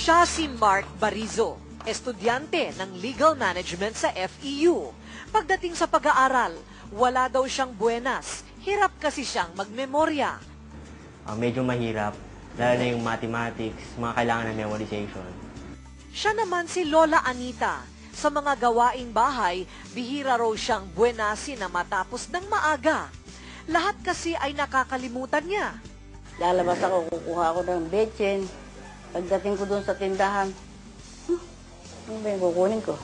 Siya si Mark Barizo, estudyante ng Legal Management sa FEU. Pagdating sa pag-aaral, wala daw siyang buenas. Hirap kasi siyang magmemorya. Medyo mahirap, lalo na yung mathematics, mga kailangan ng memorization. Siya naman si Lola Anita. Sa mga gawaing bahay, bihira raw siyang buenasin na matapos ng maaga. Lahat kasi ay nakakalimutan niya. Lalabas ako, kukuha ko ng betchen. Pagdating ko doon sa tindahan, ano ba yung kukunin ko?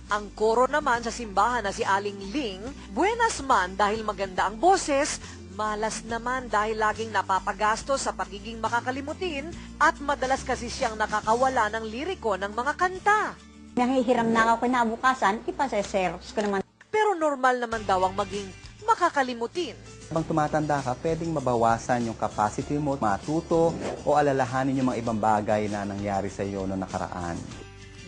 Ang koro naman sa simbahan na si Aling Ling, buenas man dahil maganda ang boses, malas naman dahil laging napapagasto sa pagiging makakalimutin at madalas kasi siyang nakakawala ng liriko ng mga kanta. Nanghihiram na ako kinabukasan, ipasa-xerox ko naman. Pero normal naman daw ang maging makakalimutin. Habang tumatanda ka, pwedeng mabawasan yung capacity mo, matuto o alalahanin yung mga ibang bagay na nangyari sa iyo noong nakaraan.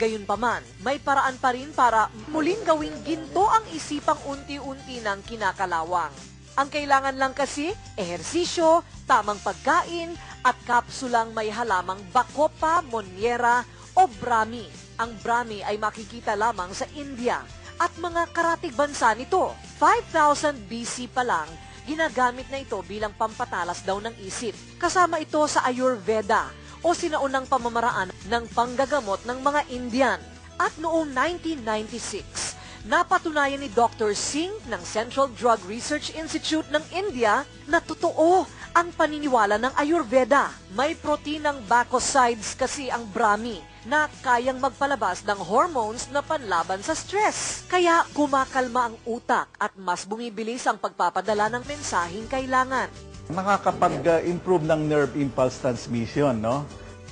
Gayunpaman, may paraan pa rin para muling gawing ginto ang isipang unti-unti ng kinakalawang. Ang kailangan lang kasi, ehersisyo, tamang pagkain, at kapsulang may halamang bacopa, moniera o brahmi. Ang brahmi ay makikita lamang sa India at mga karatig bansa nito. 5,000 BC pa lang, ginagamit na ito bilang pampatalas daw ng isip. Kasama ito sa Ayurveda o sinaunang pamamaraan ng panggagamot ng mga Indian. At noong 1996, napatunayan ni Dr. Singh ng Central Drug Research Institute ng India na totoo ang paniniwala ng Ayurveda. May proteinang bacosides kasi ang brahmi na kayang magpalabas ng hormones na panlaban sa stress. Kaya kumakalma ang utak at mas bumibilis ang pagpapadala ng mensaheng kailangan. Nakakapag-improve ng nerve impulse transmission, no?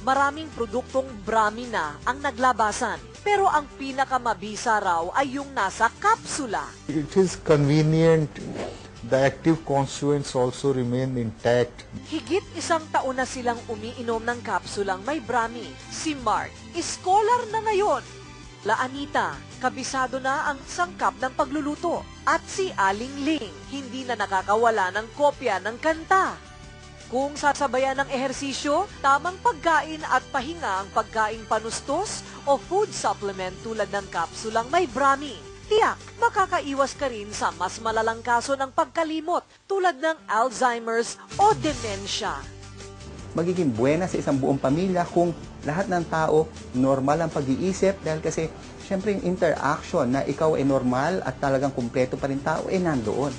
Maraming produktong brahmi na ang naglabasan. Pero ang pinakamabisa raw ay yung nasa kapsula. It is convenient. The active constituents also remain intact. Higit 1 taon na silang umiinom ng kapsulang may brahmi. Si Mark, scholar na ngayon. La Anita, kabisado na ang sangkap ng pagluluto. At si Aling Ling, hindi na nakakawala ng kopya ng kanta. Kung sasabayan ng ehersisyo, tamang pagkain at pahinga ang pagkaing panustos o food supplement tulad ng kapsulang may brahmi, tiyak, makakaiwas ka rin sa mas malalang kaso ng pagkalimot tulad ng Alzheimer's o dementia. Magiging buena sa isang buong pamilya kung lahat ng tao normal ang pag-iisip dahil kasi syempre yung interaction na ikaw ay normal at talagang kumpleto pa rin tao ay nandoon.